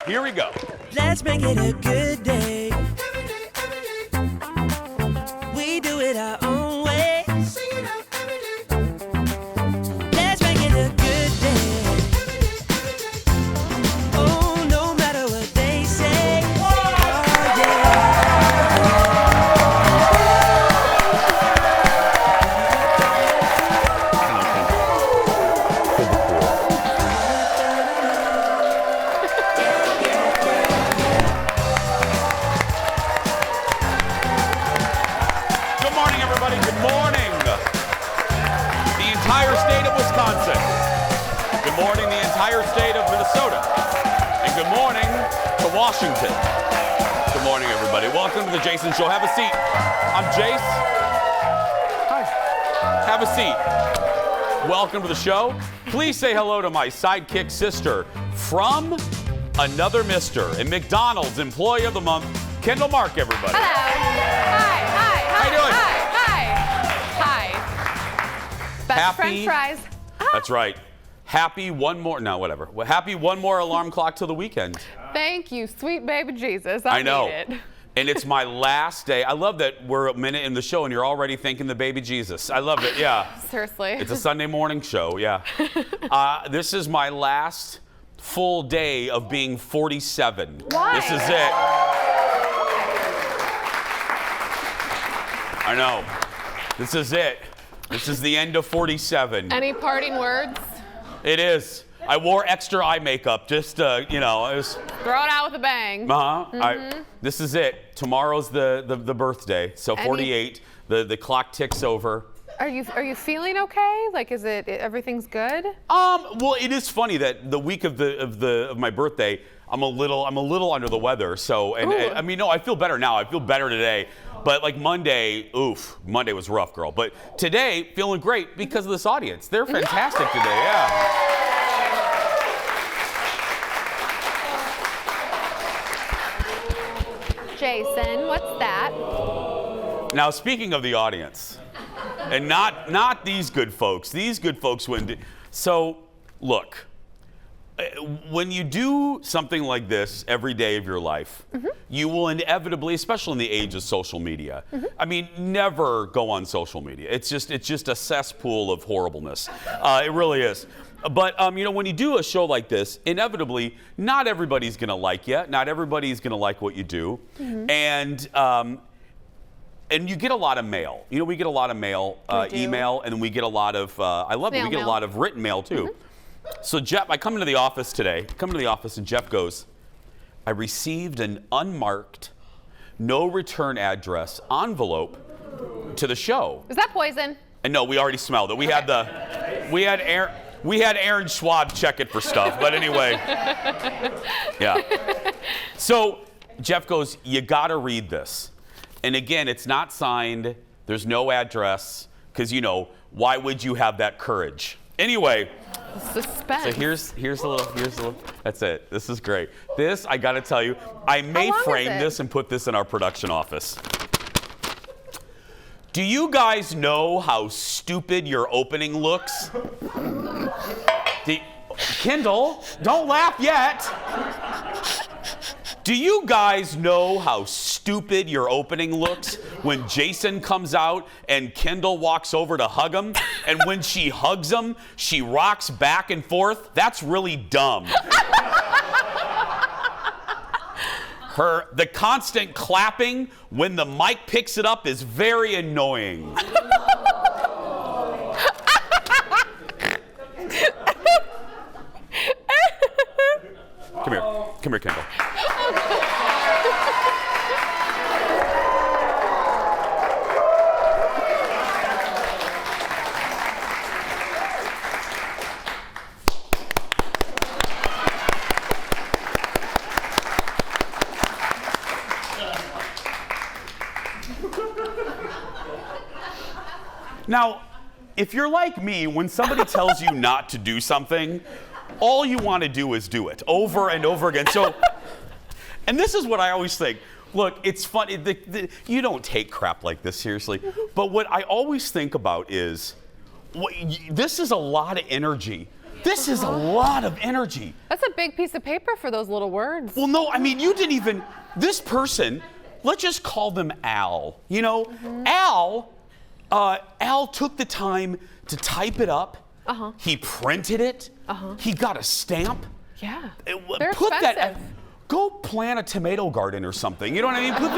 Here we go. Let's make it a good day. We do it our own way. Let's make it a good day. Oh, no matter what they say. Oh, Good morning, everybody. Good morning. The entire state of Wisconsin. Good morning, the entire state of Minnesota. And good morning to Washington. Good morning, everybody. Welcome to the Jason Show. Have a seat. I'm Jace. Hi. Have a seat. Welcome to the show. Please say hello to my sidekick sister from another Mister and McDonald's Employee of the Month, Kendall Mark, everybody. Hello. Hi. How you doing? Hi. Best Happy- French fries. That's right. Happy one more, no, whatever. Well, happy one more alarm clock till the weekend. Thank you, sweet baby Jesus. I know. Need it. And it's my last day. I love that we're a minute in the show and you're already thinking the baby Jesus. I love it, yeah. Seriously. It's a Sunday morning show, yeah. This is my last full day of being 47. Why? This is it. I know. This is it. This is the end of 47. Any parting words? It is. I wore extra eye makeup just, it was, Throw it out with a bang. This is it. Tomorrow's the birthday, so 48. The clock ticks over. Are you feeling okay? Like, is it everything's good? Well, it is funny that the week of my birthday, I'm a little under the weather. So, I feel better now. I feel better today. But like Monday was rough, girl. But today, feeling great because of this audience. They're fantastic today, yeah. Jason, what's that? Now, speaking of the audience, and not these good folks. These good folks wouldn't. So, look, when you do something like this every day of your life, you will inevitably, especially in the age of social media, never go on social media. It's just a cesspool of horribleness. It really is. But, when you do a show like this, inevitably, not everybody's going to like you. Not everybody's going to like what you do. And you get a lot of mail. We get a lot of mail, email, and we get a lot of, we get a lot of written mail, too. So, Jeff, I come into the office today, and Jeff goes, I received an unmarked, no return address envelope to the show. Is that poison? And no, we already smelled it. We had Aaron Schwab check it for stuff, but anyway. Yeah. So Jeff goes, you gotta read this. And again, it's not signed, there's no address, because why would you have that courage? Anyway. Suspense. So here's a little, that's it. This is great. This, I gotta tell you, I may frame this and put this in our production office. Do you guys know how stupid your opening looks? Kendall, don't laugh yet. Do you guys know how stupid your opening looks when Jason comes out and Kendall walks over to hug him? And when she hugs him, she rocks back and forth? That's really dumb. The constant clapping when the mic picks it up is very annoying. Come here, Kendall. Now, if you're like me, when somebody tells you not to do something, all you want to do is do it over and over again. So, and this is what I always think. Look, it's funny. You don't take crap like this seriously. But what I always think about is, this is a lot of energy This is a lot of energy. That's a big piece of paper for those little words. Well, no, I mean, you didn't even, this person, let's just call them Al. You know, Al took the time to type it up. He printed it. He got a stamp. Yeah. They're expensive. Go plant a tomato garden or something. You know what I mean? Put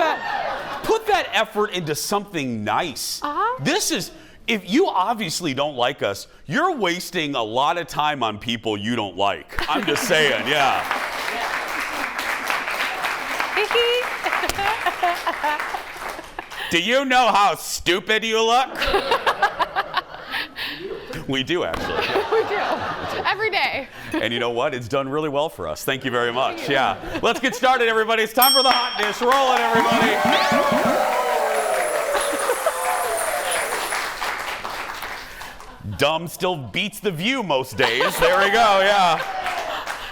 that effort into something nice. This is, if you obviously don't like us, you're wasting a lot of time on people you don't like. I'm just saying, yeah. Do you know how stupid you look? We do, actually. We do. Every day. And you know what? It's done really well for us. Thank you very much. Yeah. Let's get started, everybody. It's time for the hot dish. Roll it, everybody. Dumb still beats the View most days. There we go, yeah.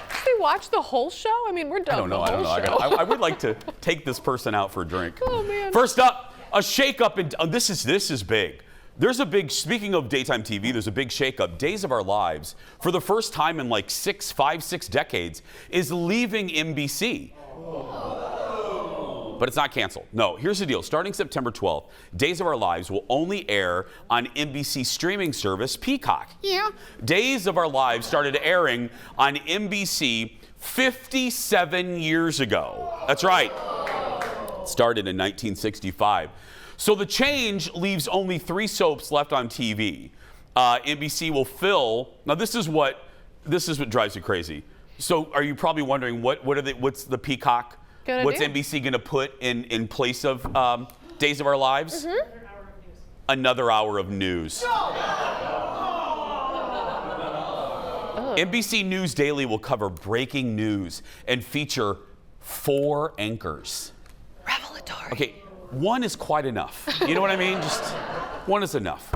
Did they watch the whole show? I mean, we're done. I don't know. I would like to take this person out for a drink. Oh, man. First up, a shakeup in, this is big. There's a big, speaking of daytime TV, there's a big shakeup. Days of Our Lives, for the first time in like 6 decades, is leaving NBC. But it's not canceled. No, here's the deal. Starting September 12th, Days of Our Lives will only air on NBC streaming service Peacock. Yeah. Days of Our Lives started airing on NBC 57 years ago. That's right. It started in 1965. So the change leaves only 3 soaps left on TV. NBC will fill. Now this is what drives you crazy. So are you probably wondering what's the Peacock? What's NBC going to put in place of Days of Our Lives? Another hour of news. NBC News Daily will cover breaking news and feature 4 anchors. Revelatory. Okay. 1 is quite enough. You know what I mean? Just 1 is enough.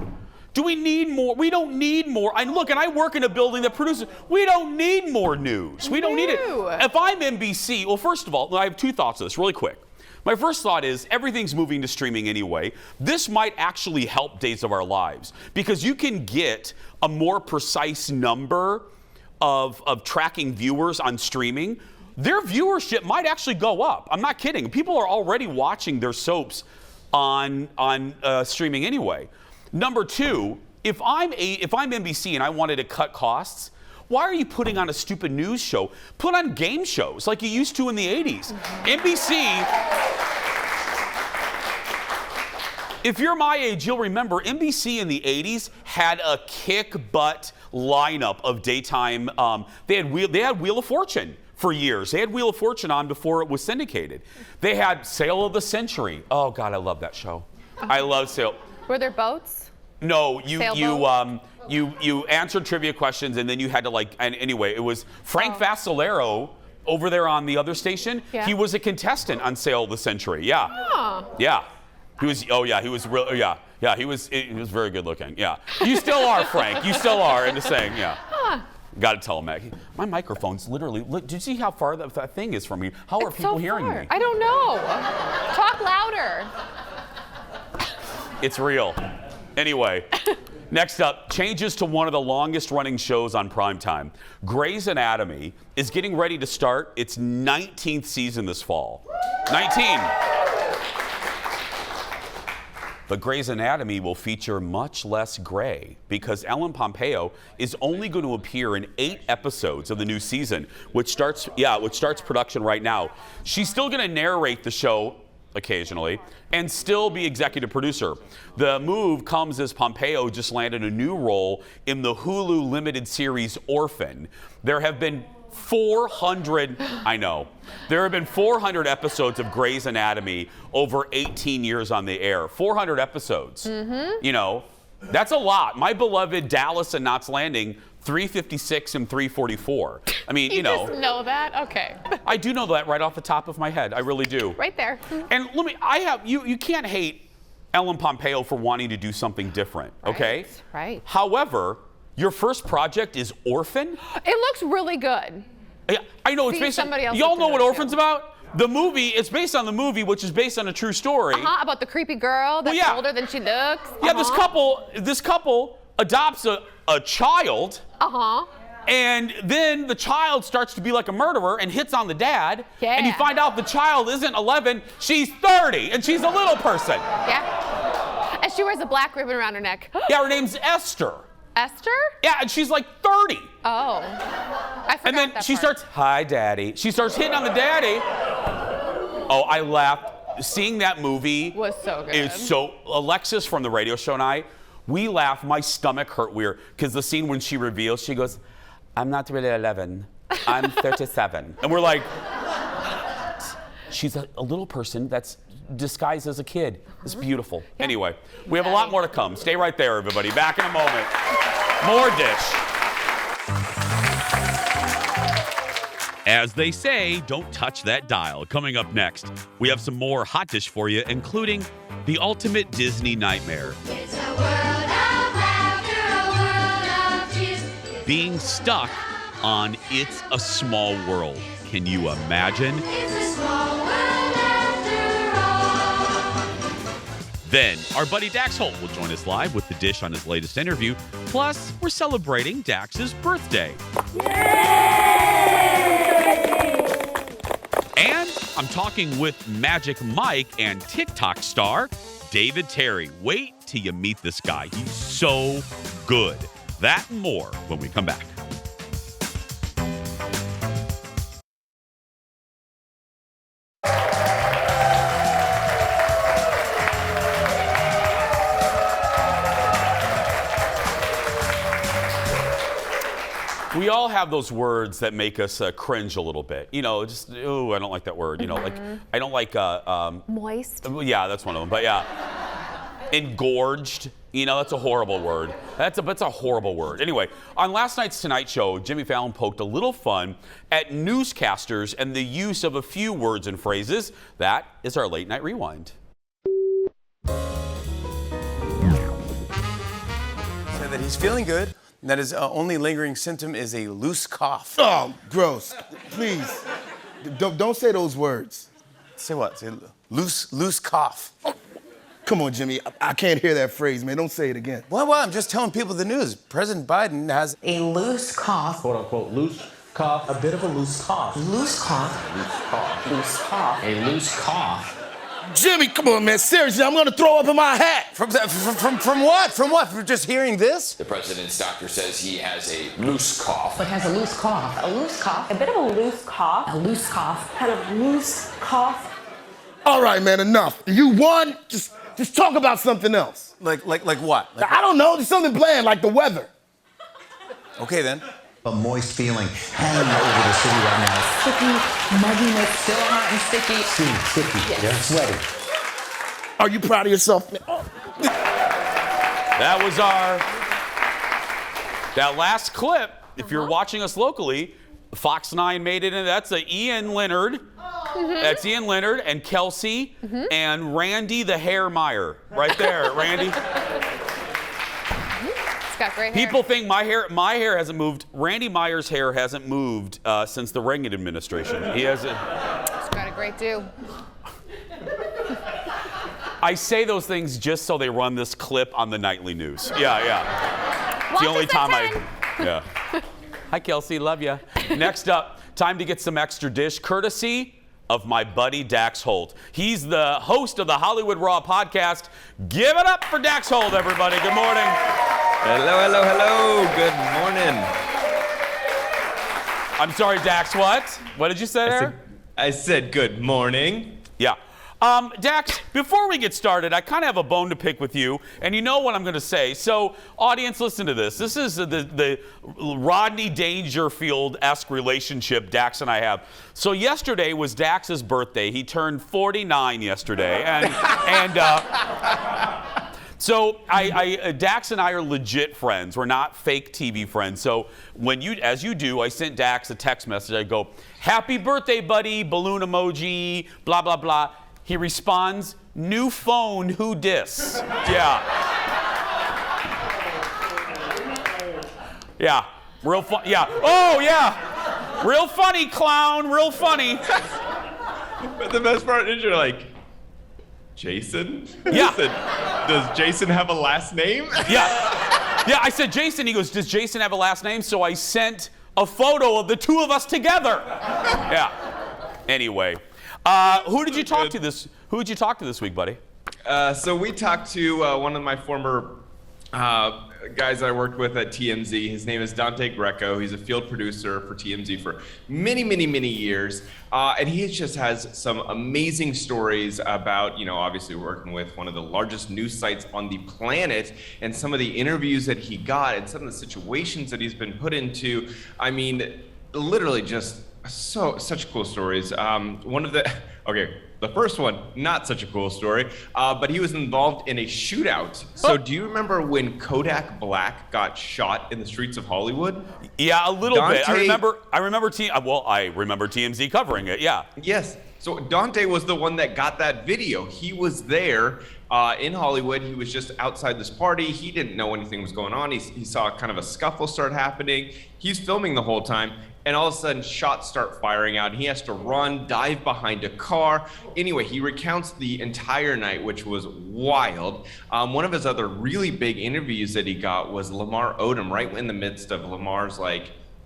Do we need more? We don't need more. And I work in a building that produces. We don't need more news. We don't need it. If I'm NBC, well, first of all, I have 2 thoughts on this really quick. My first thought is everything's moving to streaming anyway. This might actually help Days of Our Lives because you can get a more precise number of tracking viewers on streaming. Their viewership might actually go up. I'm not kidding. People are already watching their soaps on streaming anyway. Number 2, if I'm NBC and I wanted to cut costs, why are you putting on a stupid news show? Put on game shows like you used to in the 80s. NBC, if you're my age, you'll remember NBC in the 80s had a kick-butt lineup of daytime. They had Wheel of Fortune. For years. They had Wheel of Fortune on before it was syndicated. They had Sale of the Century. Oh God, I love that show. I love Sale. Were there boats? No, you answered trivia questions and then you had to and anyway, it was Frank Vassalero over there on the other station. Yeah. He was a contestant on Sale of the Century. Yeah. Yeah. He was he was very good looking. Yeah. You still are, Frank. You still are into saying, yeah. Got to tell him, Maggie. My microphone's literally. Look, do you see how far that thing is from me? How are people hearing me? I don't know. Talk louder. It's real. Anyway, next up, changes to one of the longest running shows on primetime. Grey's Anatomy is getting ready to start its 19th season this fall. 19. But Grey's Anatomy will feature much less Grey because Ellen Pompeo is only going to appear in 8 episodes of the new season, which starts production right now. She's still going to narrate the show occasionally and still be executive producer. The move comes as Pompeo just landed a new role in the Hulu limited series Orphan. There have been 400 episodes of Grey's Anatomy over 18 years on the air. 400 episodes. You know, that's a lot. My beloved Dallas and Knots Landing, 356 and 344. I mean, you know. You just know that? Okay. I do know that right off the top of my head. I really do. Right there. And you can't hate Ellen Pompeo for wanting to do something different, okay? Right. However, your first project is Orphan? It looks really good. Yeah, I know. It's based on somebody else. Y'all know what Orphan's about? The movie, it's based on the movie, which is based on a true story. About the creepy girl that's older than she looks. Yeah, this couple adopts a child. And then the child starts to be like a murderer and hits on the dad. Yeah. And you find out the child isn't 11, she's 30, and she's a little person. Yeah. And she wears a black ribbon around her neck. Yeah, her name's Esther. Esther? Yeah, and she's like 30. Oh. I forgot And then that she part. starts, hi, daddy. She starts hitting on the daddy. Oh, I laughed. Seeing that movie Was so good. is so. Alexis from the radio show and I, we laughed. My stomach hurt weird because the scene when she reveals, she goes, I'm not really 11. I'm 37. And we're like, she's a little person that's disguised as a kid. It's beautiful. Yeah. Anyway, we have a lot more to come. Stay right there, everybody. Back in a moment. More Dish. As they say, don't touch that dial. Coming up next, we have some more Hot Dish for you, including the ultimate Disney nightmare. It's a world of laughter, a world of tears. Being stuck on It's a Small World. Can you imagine? It's a small world after all. Then, our buddy Dax Holt will join us live with the Dish on his latest interview. Plus, we're celebrating Dax's birthday. And I'm talking with Magic Mike and TikTok star David Terry. Wait till you meet this guy. He's so good. That and more when we come back. We all have those words that make us cringe a little bit. You know, just, oh, I don't like that word. You know, like, I don't like, Moist. yeah, that's one of them. But yeah, engorged, you know, that's a horrible word. That's a horrible word. Anyway, on last night's Tonight Show, Jimmy Fallon poked a little fun at newscasters and the use of a few words and phrases. That is our late night rewind. Said that he's feeling good, and that his only lingering symptom is a loose cough. Oh, gross. Please. Don't say those words. Say what? Say loose cough. Come on, Jimmy. I can't hear that phrase, man. Don't say it again. Well, I'm just telling people the news. President Biden has A loose cough. Quote unquote loose cough, a bit of a loose cough. Loose cough. Loose cough. Loose cough. A loose cough. Jimmy, come on, man. Seriously, I'm gonna throw up in my hat. from what? From what? From just hearing this? The president's doctor says he has a loose cough. But has a loose cough. A loose cough. A bit of a loose cough. A loose cough. Kind of loose cough. All right, man. Enough. You won. Just talk about something else. Like what? I don't know. Just something bland, like the weather. Okay then. A moist feeling hanging over the city right now. Sticky, mugginess, still hot and sticky. Sticky, Yes. yeah, sweaty. Are you proud of yourself, man? Oh. That was that last clip. If you're watching us locally, Fox 9 made it in. That's Ian Leonard. That's Ian Leonard and Kelsey and Randy the Hair Meyer. Right there, Randy. It's got great hair. People think my hair hasn't moved. Randy Meyer's hair hasn't moved since the Reagan administration. He hasn't. It's got a great do. I say those things just so they run this clip on the nightly news. Yeah. It's the only time Yeah. Hi, Kelsey. Love ya. Next up, time to get some extra dish, courtesy of my buddy Dax Holt. He's the host of the Hollywood Raw podcast. Give it up for Dax Holt, everybody. Good morning. Hello. Good morning. I'm sorry, Dax. What? What did you say there? I said good morning. Yeah. Dax, before we get started, I kind of have a bone to pick with you, and you know what I'm going to say. So, audience, listen to this. This is the Rodney Dangerfield-esque relationship Dax and I have. So yesterday was Dax's birthday. He turned 49 yesterday, so Dax and I are legit friends. We're not fake TV friends. So as you do, I sent Dax a text message. I go, "Happy birthday, buddy," balloon emoji, blah, blah, blah. He responds, "New phone, who dis?" Yeah. Yeah. Real fun. Yeah. Oh, yeah. Real funny, clown. Real funny. But the best part is you're like, Jason? Yeah. I said, does Jason have a last name? Yeah. Yeah, I said Jason. He goes, does Jason have a last name? So I sent a photo of the two of us together. Yeah. Anyway, who did you talk to this? Who did you talk to this week, buddy? So we talked to one of my former guys I worked with at TMZ. His name is Dante Greco. He's a field producer for TMZ for many, many, many years. And he just has some amazing stories about, obviously working with one of the largest news sites on the planet, and some of the interviews that he got and some of the situations that he's been put into. I mean, literally just such cool stories. The first one, not such a cool story, but he was involved in a shootout. So do you remember when Kodak Black got shot in the streets of Hollywood? Yeah, a little bit. I remember TMZ covering it, yeah. Yes. So Dante was the one that got that video. He was there in Hollywood. He was just outside this party. He didn't know anything was going on. He saw kind of a scuffle start happening. He's filming the whole time. And all of a sudden, shots start firing out. He has to run, dive behind a car. Anyway, he recounts the entire night, which was wild. One of his other really big interviews that he got was Lamar Odom, right in the midst of Lamar's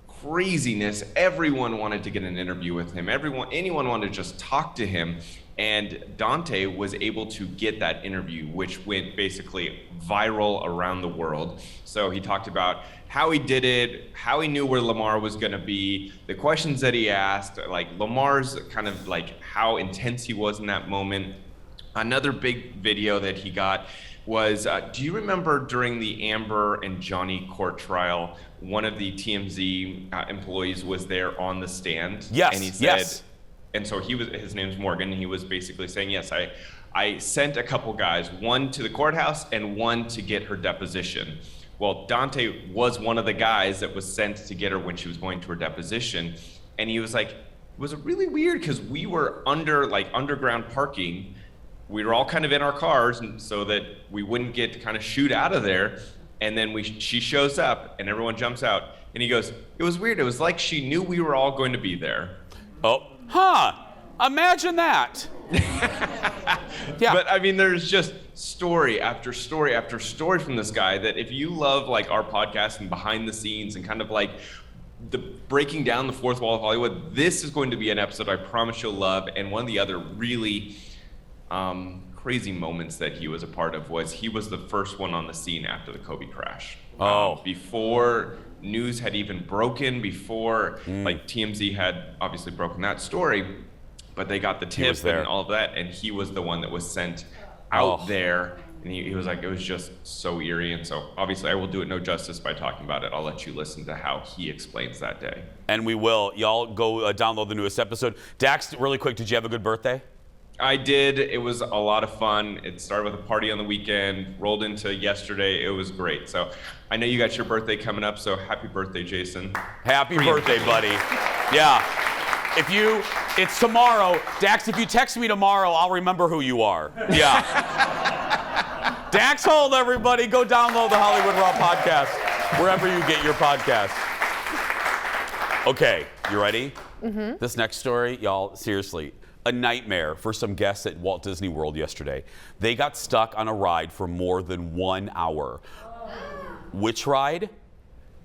craziness. Everyone wanted to get an interview with him. Anyone wanted to just talk to him. And Dante was able to get that interview, which went basically viral around the world. So he talked about how he did it, how he knew where Lamar was going to be, the questions that he asked, Lamar's kind of how intense he was in that moment. Another big video that he got was, do you remember during the Amber and Johnny court trial, one of the TMZ employees was there on the stand? Yes, and he said, yes. And so his name's Morgan, and he was basically saying, yes, I sent a couple guys, one to the courthouse and one to get her deposition. Well, Dante was one of the guys that was sent to get her when she was going to her deposition. And he was like, it was really weird because we were underground parking. We were all kind of in our cars so that we wouldn't get to kind of shoot out of there. And then she shows up and everyone jumps out. And he goes, it was weird. It was like she knew we were all going to be there. Oh, imagine that. Yeah. But I mean, there's just story after story after story from this guy that if you love our podcast and behind the scenes and kind of the breaking down the fourth wall of Hollywood, this is going to be an episode I promise you'll love. And one of the other really crazy moments that he was a part of was he was the first one on the scene after the Kobe crash. Before news had even broken, before TMZ had obviously broken that story, but they got the tip and all of that, and he was the one that was sent out there, and he was like, it was just so eerie. And so obviously I will do it no justice by talking about it. I'll let you listen to how he explains that day. And we will. Y'all go download the newest episode. Dax, really quick, did you have a good birthday? I did. It was a lot of fun. It started with a party on the weekend, rolled into yesterday. It was great. So I know you got your birthday coming up, so happy birthday, Jason. Happy birthday, buddy. Yeah. It's tomorrow. Dax, if you text me tomorrow, I'll remember who you are. Yeah. Dax Holt, everybody. Go download the Hollywood Raw podcast, wherever you get your podcast. Okay, you ready? Mm-hmm. This next story, y'all, seriously. A nightmare for some guests at Walt Disney World yesterday. They got stuck on a ride for more than 1 hour. Which ride?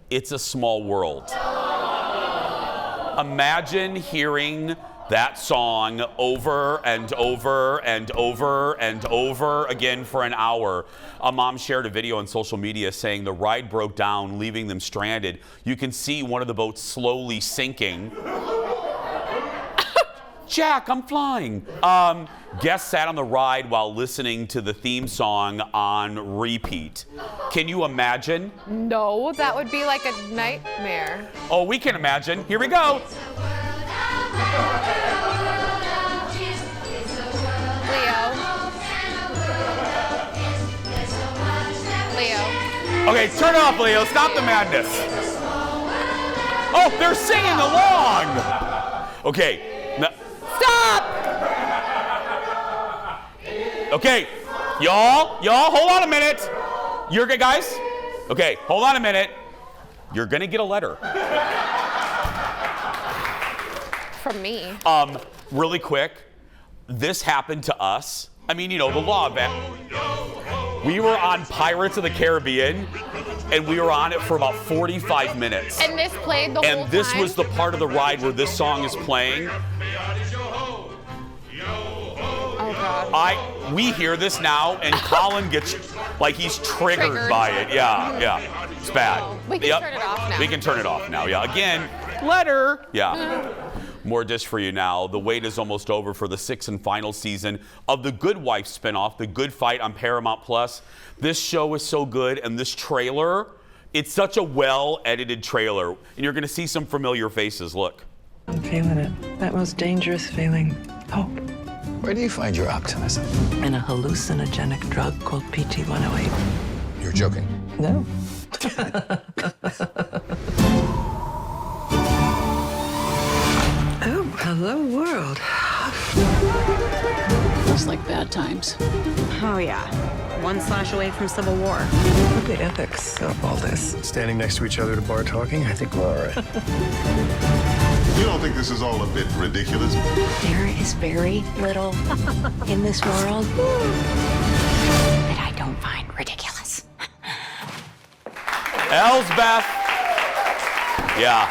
It's a Small World. Imagine hearing that song over and over and over and over again for an hour. A mom shared a video on social media saying the ride broke down, leaving them stranded. You can see one of the boats slowly sinking. Jack, I'm flying. Guests sat on the ride while listening to the theme song on repeat. Can you imagine? No, that would be like a nightmare. Oh, we can imagine. Here we go. Leo. Okay, turn it off, Leo. Stop the madness. Oh, they're singing along. Okay. Stop! Okay, y'all, hold on a minute. You're good, guys? Okay, hold on a minute. You're gonna get a letter. From me. Really quick, this happened to us. I mean, the law of it. We were on Pirates of the Caribbean, and we were on it for about 45 minutes. And this played the whole time? And this was the part of the ride where this song is playing. Oh, God. We hear this now, and Colin gets, like, he's triggered by it. Yeah. It's bad. We can turn it off now. We can turn it off now, yeah. Again, letter. Yeah. More dish for you now. The wait is almost over for the 6th and final season of the Good Wife spinoff, The Good Fight on Paramount Plus. This show is so good, and this trailer, it's such a well-edited trailer. And you're going to see some familiar faces. Look. I'm feeling it. That most dangerous feeling. Hope. Where do you find your optimism? In a hallucinogenic drug called PT-108. You're joking. No. Oh, hello, world. Looks like bad times. Oh, yeah. One slash away from civil war. What are the ethics of all this? Standing next to each other at a bar talking, I think we're all right. You don't think this is all a bit ridiculous? There is very little in this world that I don't find ridiculous. Elsbeth. Yeah.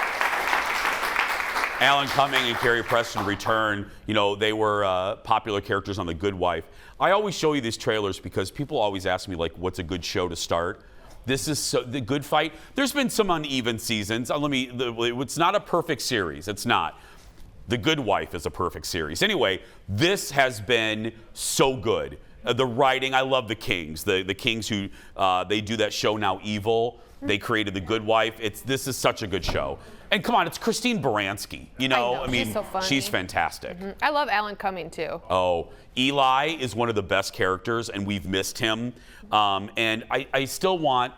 Alan Cumming and Carrie Preston return. You know, they were popular characters on The Good Wife. I always show you these trailers because people always ask me, like, what's a good show to start? This is The Good Fight. There's been some uneven seasons. It's not a perfect series. It's not. The Good Wife is a perfect series. Anyway, this has been so good. The writing, I love the Kings. The Kings who, they do that show now, Evil. They created The Good Wife. This is such a good show. And come on, it's Christine Baranski. You know, I mean, she's so funny. She's fantastic. I love Alan Cumming too. Oh, Eli is one of the best characters, and we've missed him. And I still want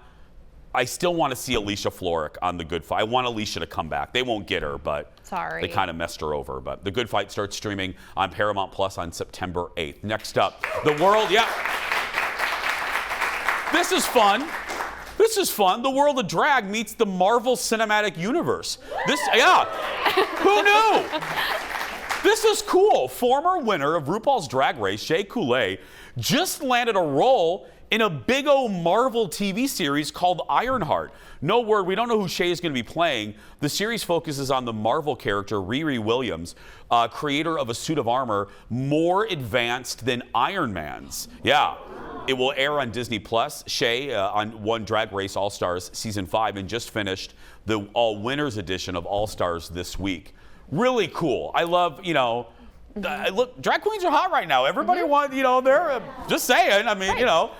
to see Alicia Florrick on The Good Fight. I want Alicia to come back. They won't get her, but sorry, they kind of messed her over. But The Good Fight starts streaming on Paramount Plus on September 8th. Next up, The World. Yeah, this is fun. This is fun. The World of Drag meets the Marvel Cinematic Universe. Who knew? This is cool. Former winner of RuPaul's Drag Race, Shea Coulee, just landed a role in a big old Marvel TV series called Ironheart. No word, we don't know who Shea is going to be playing. The series focuses on the Marvel character Riri Williams, creator of a suit of armor more advanced than Iron Man's. Yeah. It will air on Disney Plus. Shea won Drag Race All Stars Season 5 and just finished the All Winners edition of All Stars this week. Really cool. I love, look, drag queens are hot right now. Everybody wants, they're just saying. I mean,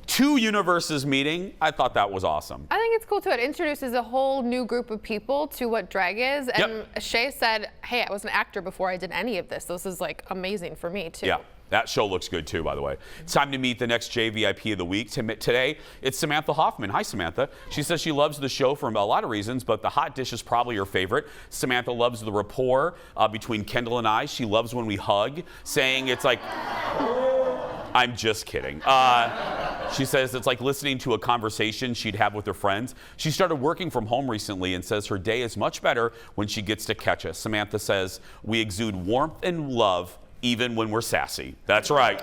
two universes meeting. I thought that was awesome. I think it's cool too. It introduces a whole new group of people to what drag is. And Shea said, hey, I was an actor before I did any of this. This is like amazing for me too. Yeah. That show looks good too, by the way. It's time to meet the next JVIP of the week. Today, it's Samantha Hoffman. Hi, Samantha. She says she loves the show for a lot of reasons, but the hot dish is probably her favorite. Samantha loves the rapport between Kendall and I. She loves when we hug, saying it's like, I'm just kidding. She says it's like listening to a conversation she'd have with her friends. She started working from home recently and says her day is much better when she gets to catch us. Samantha says we exude warmth and love even when we're sassy. That's right.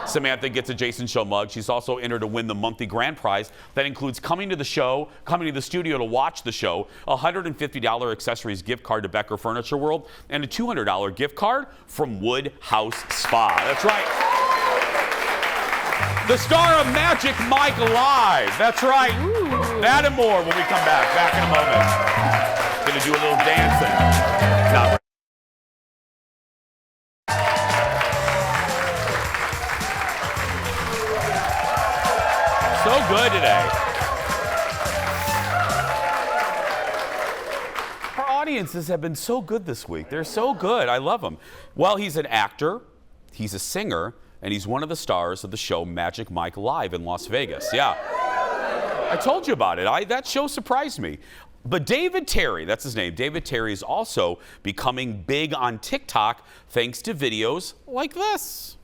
Samantha gets a Jason Show mug. She's also entered to win the monthly grand prize. That includes coming to the show, coming to the studio to watch the show, a $150 accessories gift card to Becker Furniture World, and a $200 gift card from Wood House Spa. That's right. The star of Magic Mike Live. That's right. That and more when we come back. Back in a moment. Gonna do a little dancing. Not so good today. Our audiences have been so good this week. They're so good. I love them. Well, he's an actor, he's a singer, and he's one of the stars of the show Magic Mike Live in Las Vegas. Yeah. I told you about it. That show surprised me. But David Terry, that's his name, David Terry is also becoming big on TikTok thanks to videos like this.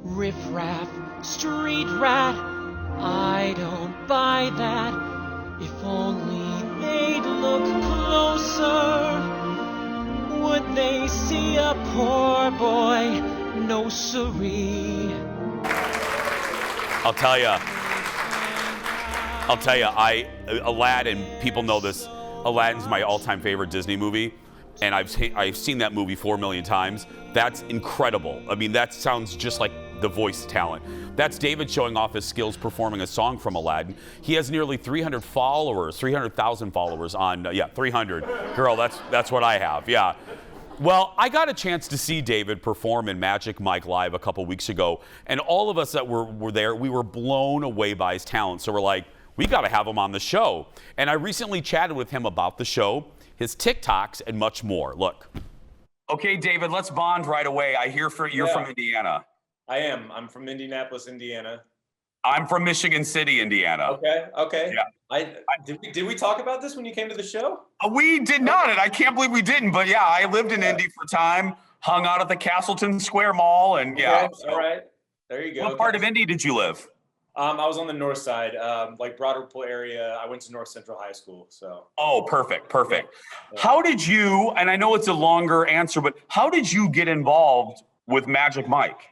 Riff raff, street rat, I don't buy that. If only they'd look closer, would they see a poor boy? No siree. I'll tell you, I'll tell you, Aladdin, people know this, Aladdin's my all-time favorite Disney movie, and I've seen that movie 4 million times. That's incredible. I mean, that sounds just like the voice talent. That's David showing off his skills performing a song from Aladdin. He has nearly 300 followers, 300,000 followers on, 300. Girl, that's what I have, yeah. Well, I got a chance to see David perform in Magic Mike Live a couple weeks ago, and all of us that were there, we were blown away by his talent. So we're like, we got to have him on the show. And I recently chatted with him about the show, his TikToks, and much more. Look. Okay, David, let's bond right away. I hear you're from Indiana. I am. I'm from Indianapolis, Indiana. I'm from Michigan City, Indiana. Okay. Yeah. Did we talk about this when you came to the show? We did not, and I can't believe we didn't. But yeah, I lived in Indy for time, hung out at the Castleton Square Mall, and yeah. Okay. All right. There you go. What part of Indy did you live? I was on the north side, like Broadway area. I went to North Central High School, so. Oh, perfect. Yeah. How did you, and I know it's a longer answer, but how did you get involved with Magic Mike?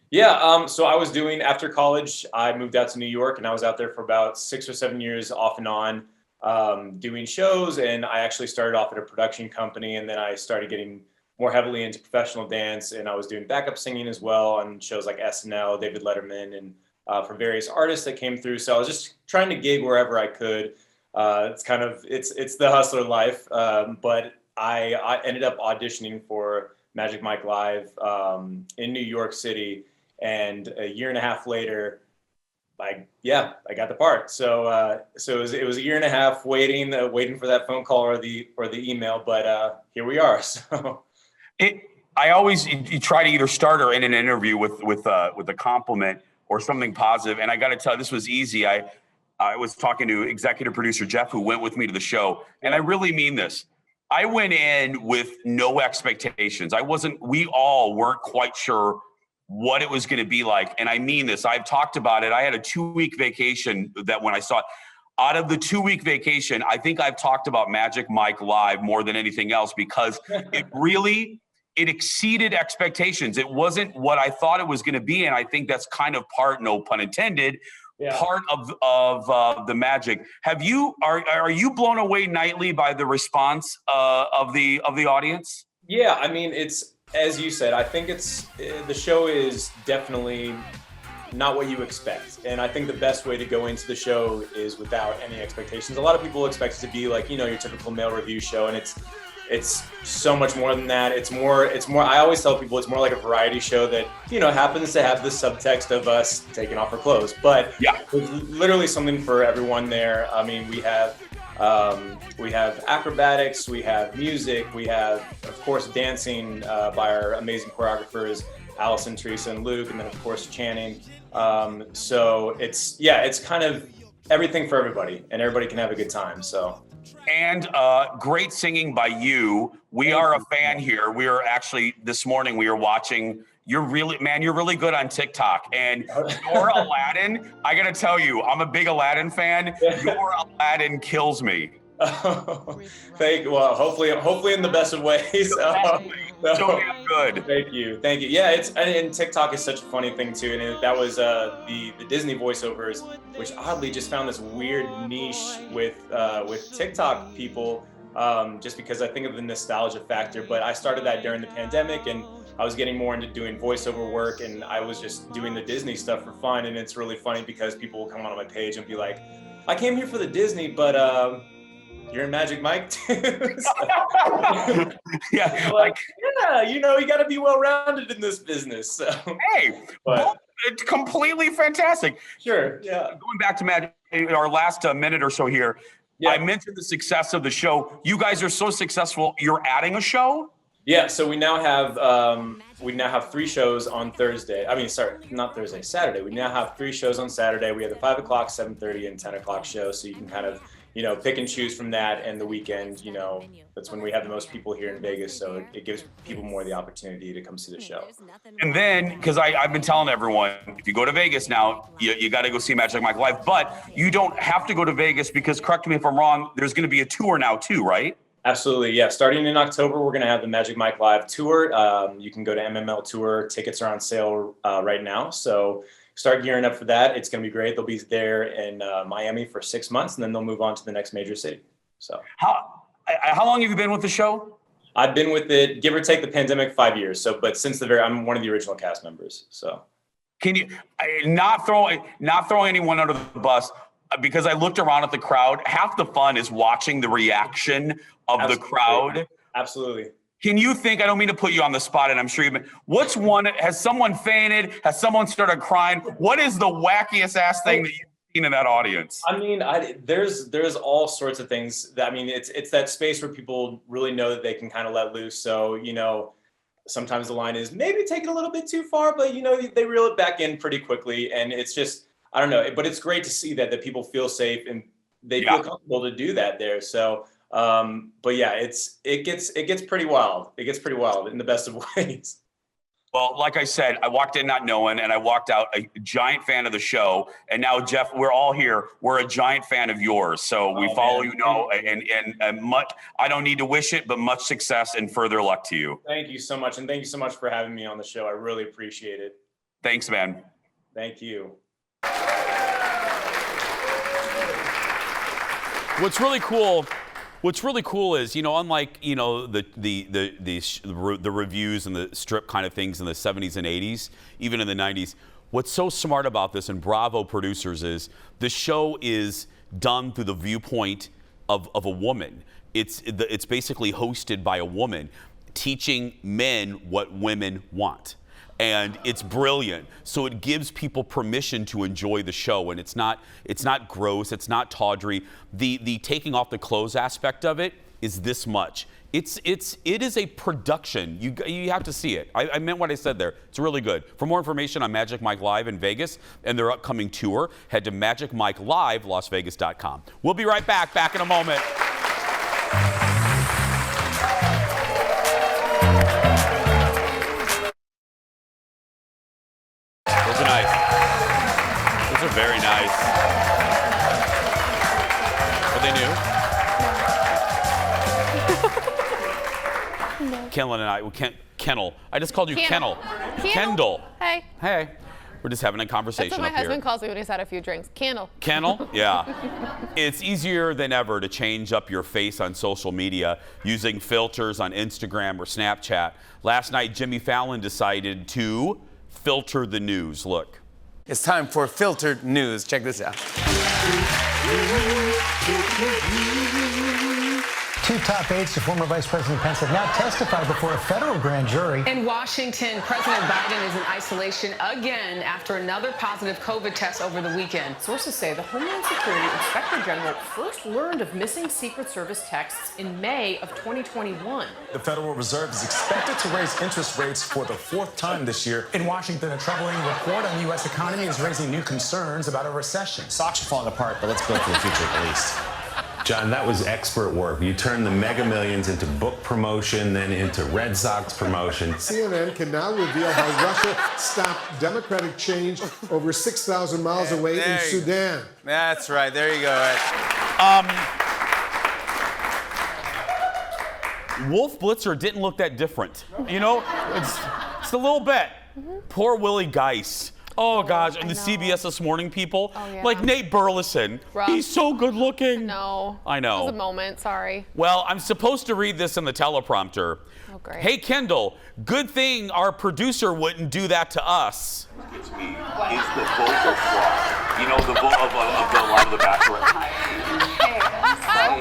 Yeah, so I was after college, I moved out to New York, and I was out there for about 6 or 7 years off and on, doing shows, and I actually started off at a production company, and then I started getting more heavily into professional dance, and I was doing backup singing as well on shows like SNL, David Letterman, and for various artists that came through. So I was just trying to gig wherever I could. It's the hustler life, but I ended up auditioning for Magic Mike Live in New York City. And a year and a half later, I got the part. So it was a year and a half waiting for that phone call or the email. But here we are. So you try to either start or end an interview with a compliment or something positive. And I got to tell you, this was easy. I was talking to executive producer Jeff, who went with me to the show, and I really mean this. I went in with no expectations. We all weren't quite sure what it was going to be like. And I mean this, I've talked about it. I had a 2-week vacation that when I saw it, out of the 2-week vacation, I think I've talked about Magic Mike Live more than anything else, because it exceeded expectations. It wasn't what I thought it was going to be. And I think that's kind of part, no pun intended, part of the magic. Are you blown away nightly by the response of the audience? Yeah, I mean, it's, as you said, I think the show is definitely not what you expect. And I think the best way to go into the show is without any expectations. A lot of people expect it to be like, your typical male review show, and it's so much more than that. It's more, I always tell people it's more like a variety show that, happens to have the subtext of us taking off our clothes. But there's literally something for everyone there. I mean, we have acrobatics, we have music, we have, of course, dancing by our amazing choreographers, Allison, Teresa, and Luke, and then, of course, Channing. So it's kind of everything for everybody, and everybody can have a good time, so. And great singing by you. We are a fan here. We are actually, this morning, we are watching. You're really good on TikTok. And your Aladdin, I got to tell you, I'm a big Aladdin fan. Your Aladdin kills me. Well, hopefully in the best of ways. So good. Thank you. Yeah, and TikTok is such a funny thing too. And that was the Disney voiceovers, which oddly just found this weird niche with TikTok people, just because I think of the nostalgia factor. But I started that during the pandemic, and I was getting more into doing voiceover work, and I was just doing the Disney stuff for fun. And it's really funny because people will come on my page and be like, I came here for the Disney, but you're in Magic Mike too. You got to be well-rounded in this business. So. Hey, it's completely fantastic. Sure, yeah. Going back to Magic, our last minute or so here, I mentioned the success of the show. You guys are so successful, you're adding a show? Yeah, so we now have 3 shows on Thursday. Saturday. We now have 3 shows on Saturday. We have the 5 o'clock, 7:30, and 10 o'clock show. So you can kind of, pick and choose from that. And the weekend, that's when we have the most people here in Vegas. So it gives people more the opportunity to come see the show. And then, because I've been telling everyone, if you go to Vegas now, you got to go see Magic Mike Live. But you don't have to go to Vegas because, correct me if I'm wrong, there's going to be a tour now too, right? Absolutely, yeah. Starting in October, we're going to have the Magic Mike Live tour. You can go to MML Tour. Tickets are on sale right now. So start gearing up for that. It's going to be great. They'll be there in Miami for 6 months, and then they'll move on to the next major city. So how long have you been with the show? I've been with it, give or take the pandemic, 5 years. So, but since I'm one of the original cast members. So, can you not throw anyone under the bus? Because I looked around at the crowd. Half the fun is watching the reaction of the crowd. Absolutely. Can you think? I don't mean to put you on the spot, and I'm sure you've been. What's one? Has someone fainted? Has someone started crying? What is the wackiest ass thing that you've seen in that audience? I mean, there's all sorts of things. It's that space where people really know that they can kind of let loose. So, you know, sometimes the line is maybe take it a little bit too far, but you know, they reel it back in pretty quickly, and it's just. I don't know, but it's great to see that people feel safe and they feel comfortable to do that there. So, but yeah, it gets pretty wild. It gets pretty wild in the best of ways. Well, like I said, I walked in not knowing, and I walked out a giant fan of the show. And now, Jeff, we're all here. We're a giant fan of yours. So we follow you now, and much. I don't need to wish it, but much success and further luck to you. Thank you so much, and thank you so much for having me on the show. I really appreciate it. Thanks, man. Thank you. What's really cool is, you know, unlike, you know, the reviews and the strip kind of things in the 70s and 80s, even in the 90s, what's so smart about this, and bravo producers, is the show is done through the viewpoint of a woman. It's basically hosted by a woman teaching men what women want. And it's brilliant. So it gives people permission to enjoy the show, and it's not gross, it's not tawdry. The taking off the clothes aspect of it is this much. It is a production. You have to see it. I meant what I said there. It's really good. For more information on Magic Mike Live in Vegas and their upcoming tour, head to magicmikelivelasvegas.com. We'll be right back in a moment. Those are nice. Those are very nice. Are they new? No. Kendall and I, Kendall. I just called you Kendall. Kendall. Hey. Hey. We're just having a conversation That's what up my husband here. calls me when he's had a few drinks. Kendall. Kendall? Yeah. It's easier than ever to change up your face on social media using filters on Instagram or Snapchat. Last night, Jimmy Fallon decided to filter the news. Look. It's time for filtered news. Check this out. Two top aides to former Vice President Pence have now testified before a federal grand jury. In Washington, President Biden is in isolation again after another positive COVID test over the weekend. Sources say the Homeland Security Inspector General first learned of missing Secret Service texts in May of 2021. The Federal Reserve is expected to raise interest rates for the fourth time this year. In Washington, a troubling report on the U.S. economy is raising new concerns about a recession. Stocks are falling apart, but let's build for the future at least. John, that was expert work. You turned the Mega Millions into book promotion, then into Red Sox promotion. CNN can now reveal how Russia stopped democratic change over 6,000 miles away in Sudan. That's right. There you go. Wolf Blitzer didn't look that different. You know, it's a little bit. Poor Willie Geist. Oh, gosh, and the CBS This Morning people, like Nate Burleson, he's so good looking. No. I know. It was a moment, sorry. Well, I'm supposed to read this in the teleprompter. Oh, great. Hey, Kendall, good thing our producer wouldn't do that to us. It's me. It's the vocal flaw. You know, the vocal of the line of the Bachelor. Hey, I'm so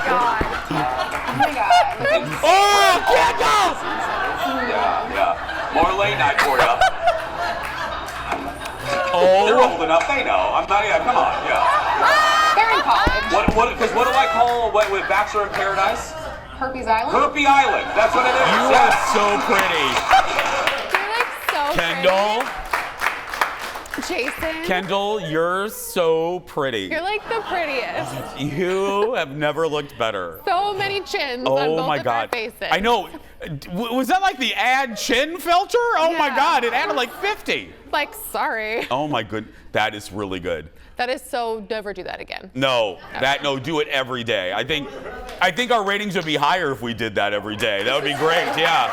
God. Oh my God. Oh, Kendall! Yeah. More late night for you. Oh. They're old enough. They know. I'm not. Yeah, come on. Yeah. They're in college. What do I call with Bachelor in Paradise? Herpes Island? Herpes Island. That's what it is. You are so pretty. You're like so Kendall. pretty. Jason. Kendall, you're so pretty. You're like the prettiest. You have never looked better. So many chins on Oh both my of God. our faces. I know. Was that like the add chin filter? Oh my God, it added like 50. Like, sorry. Oh my good. That is really good. That is so, never do that again. No, do it every day. I think our ratings would be higher if we did that every day. That would be great, yeah.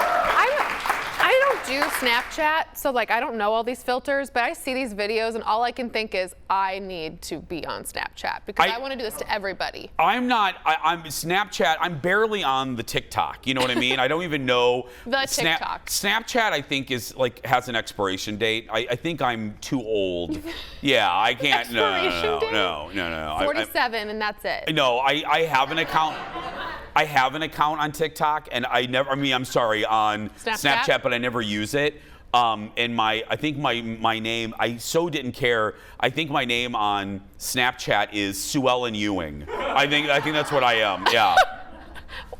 I don't do Snapchat, so like I don't know all these filters, but I see these videos and all I can think is I need to be on Snapchat because I want to do this to everybody. I'm Snapchat. I'm barely on the TikTok. You know what I mean? I don't even know. The TikTok. Snapchat, I think, is like has an expiration date. I think I'm too old. Yeah, I can't. No. 47 and that's it. No, I have an account. I have an account on TikTok, and I'm sorry, on Snapchat, but I never use it. And I think my name, I so didn't care. I think my name on Snapchat is Sue Ellen Ewing. I think that's what I am. Yeah.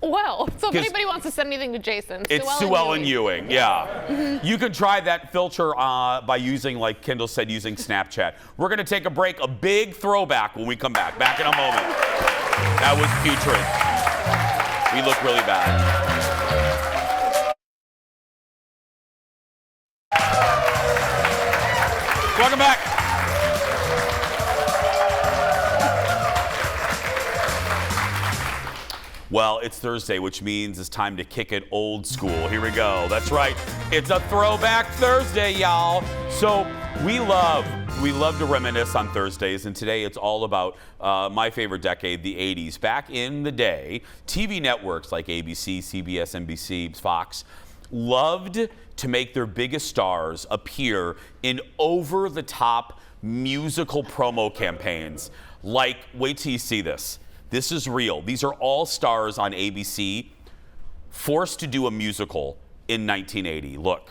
Well, so if anybody wants to send anything to Jason, it's Sue Ellen Ewing. Yeah. You can try that filter by using, like Kendall said, using Snapchat. We're gonna take a break, a big throwback when we come back. Back in a moment. That was putrid. We look really bad. Welcome back. Well, it's Thursday, which means it's time to kick it old school. Here we go. That's right. It's a Throwback Thursday, y'all. So we love to reminisce on Thursdays, and today it's all about my favorite decade, the 80s. Back in the day, TV networks like ABC, CBS, NBC, Fox loved to make their biggest stars appear in over-the-top musical promo campaigns. Like, wait till you see this. This is real. These are all stars on ABC forced to do a musical in 1980. Look.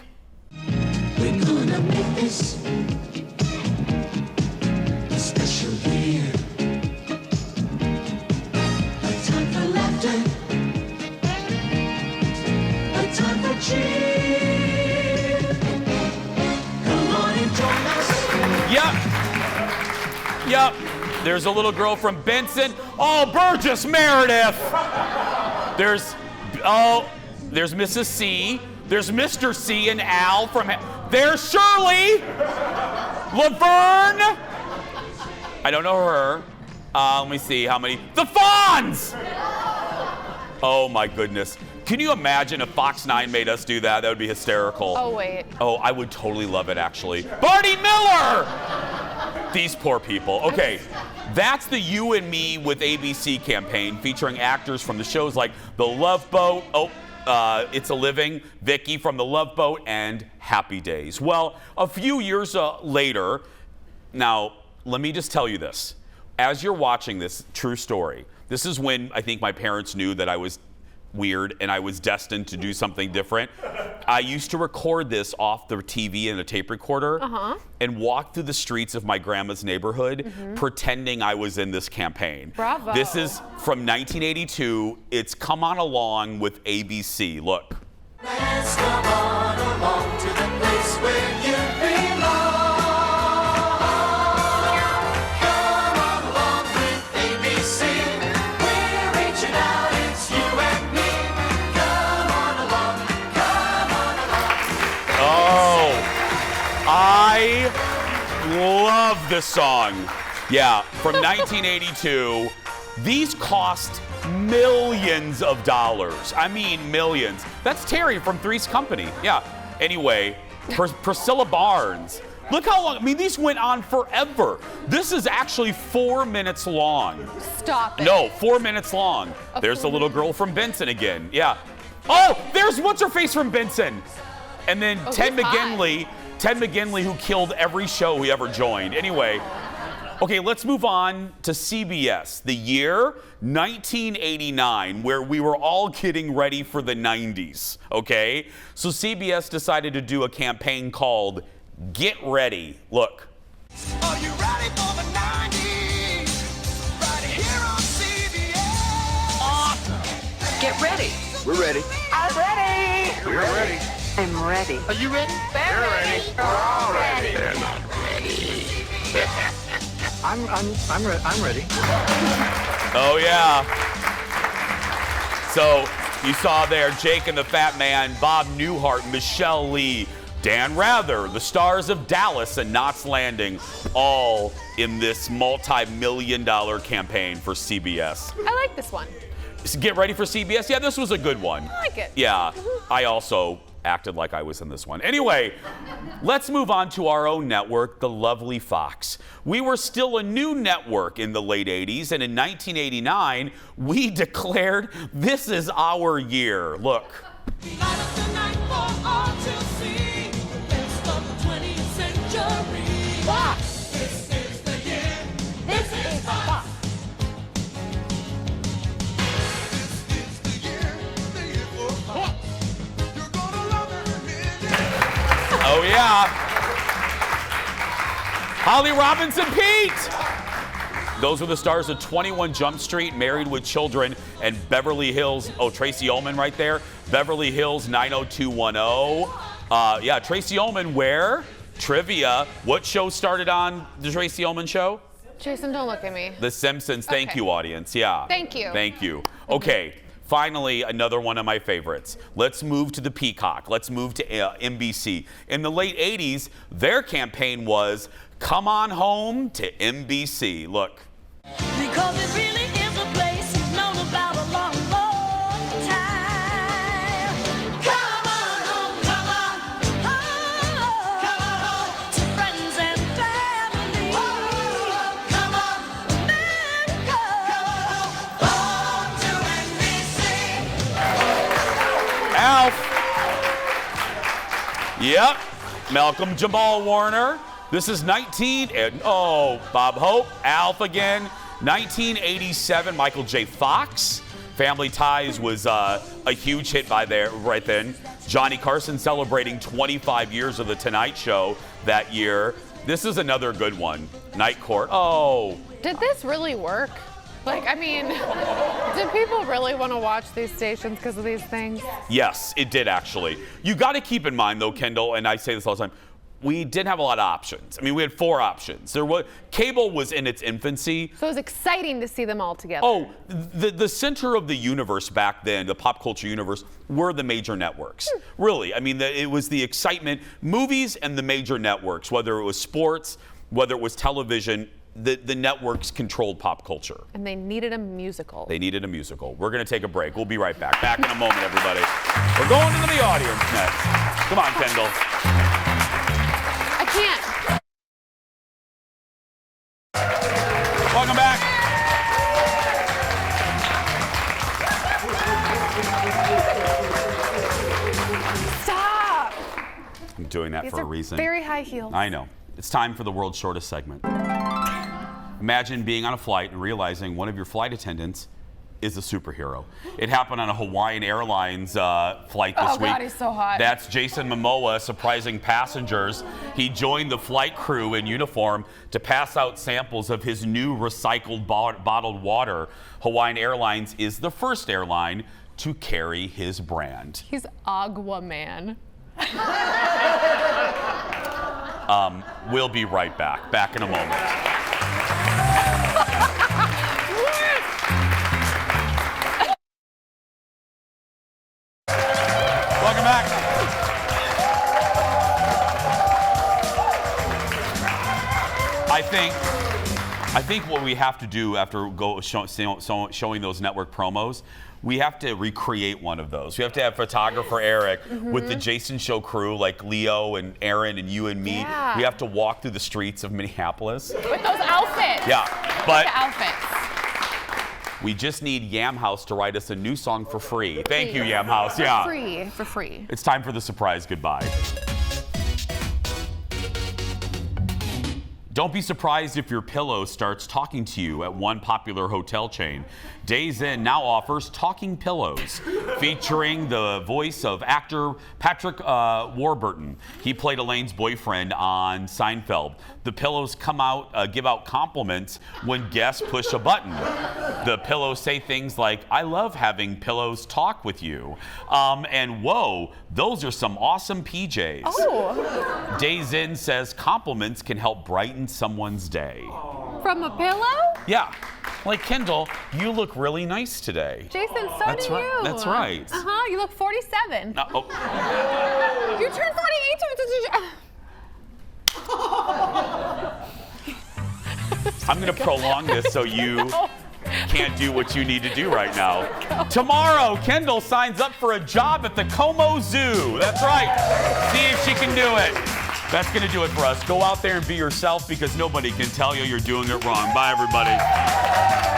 We're gonna make this a special year. A time for laughter. A time for cheer. Come on and join us. Yep. There's a little girl from Benson. Oh, Burgess Meredith. There's Mrs. C. There's Mr. C and Al from. There's Shirley. Laverne. I don't know her. Let me see how many. The Fonz. Oh my goodness. Can you imagine if Fox 9 made us do that? That would be hysterical. Oh wait. Oh, I would totally love it actually. Barney Miller. These poor people. Okay. That's the You and Me with ABC campaign featuring actors from the shows like The Love Boat, It's a Living, Vicky from The Love Boat, and Happy Days. Well, a few years later, now let me just tell you this. As you're watching this, true story, this is when I think my parents knew that I was weird and I was destined to do something different. I used to record this off the TV in a tape recorder and walk through the streets of my grandma's neighborhood pretending I was in this campaign. Bravo. This is from 1982. It's Come On Along with ABC. Look. Let's come on along to the place where you belong. Come on along with ABC. We're reaching out, it's you and me. Come on along, come on along. Oh, I love this song. Yeah, from 1982. These cost millions of dollars. I mean, millions. That's Terry from Three's Company. Yeah. Anyway, Priscilla Barnes. Look how long. I mean, these went on forever. This is actually 4 minutes long. Stop it. No, 4 minutes long. There's the little girl from Benson again. Yeah. Oh, there's what's her face from Benson. And then Ted McGinley. Ted McGinley, who killed every show he ever joined. Anyway. Okay, let's move on to CBS. The year 1989, where we were all getting ready for the 90s, okay? So CBS decided to do a campaign called Get Ready. Look. Are you ready for the 90s? Right here on CBS. Get ready. We're ready. I'm ready. We're ready. I'm ready. Are you ready? They're ready. We're all ready. They're not ready. I'm ready. Oh, yeah. So you saw there Jake and the Fat Man, Bob Newhart, Michelle Lee, Dan Rather, the stars of Dallas and Knots Landing, all in this multi-million-dollar campaign for CBS. I like this one. Get ready for CBS? Yeah, this was a good one. I like it. Yeah, I also acted like I was in this one. Anyway, let's move on to our own network, the lovely Fox. We were still a new network in the late 80s, and in 1989, we declared this is our year. Look. Oh, yeah. Holly Robinson Pete. Those were the stars of 21 Jump Street, Married with Children, and Beverly Hills. Oh, Tracy Ullman right there. Beverly Hills 90210. Yeah, Tracy Ullman, where? Trivia. What show started on the Tracy Ullman show? Jason, don't look at me. The Simpsons. Thank you, audience. Yeah. Thank you. Thank you. Okay. Finally, another one of my favorites. Let's move to the Peacock. Let's move to NBC. In the late 80s, their campaign was, come on home to NBC. Look. Because it really is a place you've known about a long, long time. Come on home, come on. Oh, come on home to friends and family. Oh, come on, America. Come on home to NBC. Alf. Yep. Malcolm Jamal Warner. This is Bob Hope, Alf again. 1987, Michael J. Fox. Family Ties was a huge hit right then. Johnny Carson celebrating 25 years of The Tonight Show that year. This is another good one. Night Court. Oh. Did this really work? Like, I mean, do people really want to watch these stations because of these things? Yes, it did actually. You got to keep in mind though, Kendall, and I say this all the time, we didn't have a lot of options. I mean, we had 4 options. Cable was in its infancy. So it was exciting to see them all together. Oh, the center of the universe back then, the pop culture universe, were the major networks. Really, I mean, it was the excitement, movies and the major networks, whether it was sports, whether it was television, the networks controlled pop culture. And they needed a musical. They needed a musical. We're going to take a break. We'll be right back. Back in a moment, everybody. We're going into the audience next. Come on, Kendall. I can't. Welcome back. Stop. I'm doing that These for a are reason. very high heels. I know. It's time for the world's shortest segment. Imagine being on a flight and realizing one of your flight attendants is a superhero. It happened on a Hawaiian Airlines flight this week. Oh God, he's so hot. That's Jason Momoa surprising passengers. He joined the flight crew in uniform to pass out samples of his new recycled bottled water. Hawaiian Airlines is the first airline to carry his brand. He's Agua Man. We'll be right back. Back in a moment. Welcome back. I think what we have to do after showing those network promos, we have to recreate one of those. We have to have photographer Eric with the Jason Show crew, like Leo and Aaron and you and me. Yeah. We have to walk through the streets of Minneapolis. With those outfits. Yeah, but The outfits. we just need Yam House to write us a new song for free. Thank you, Yam House. Yeah. For free. It's time for the surprise goodbye. Don't be surprised if your pillow starts talking to you at one popular hotel chain. Days Inn now offers talking pillows, featuring the voice of actor Patrick Warburton. He played Elaine's boyfriend on Seinfeld. The pillows give out compliments when guests push a button. The pillows say things like, "I love having pillows talk with you," and "Whoa, those are some awesome PJs." Oh. Days Inn says compliments can help brighten someone's day. From a pillow? Yeah. Like, Kendall, you look really nice today. Jason, so That's do right. you. That's right. Uh-huh, you look 47. Oh. You turned 48 I'm going to prolong this so you can't do what you need to do right now. Tomorrow, Kendall signs up for a job at the Como Zoo. That's right. See if she can do it. That's going to do it for us. Go out there and be yourself because nobody can tell you you're doing it wrong. Bye, everybody.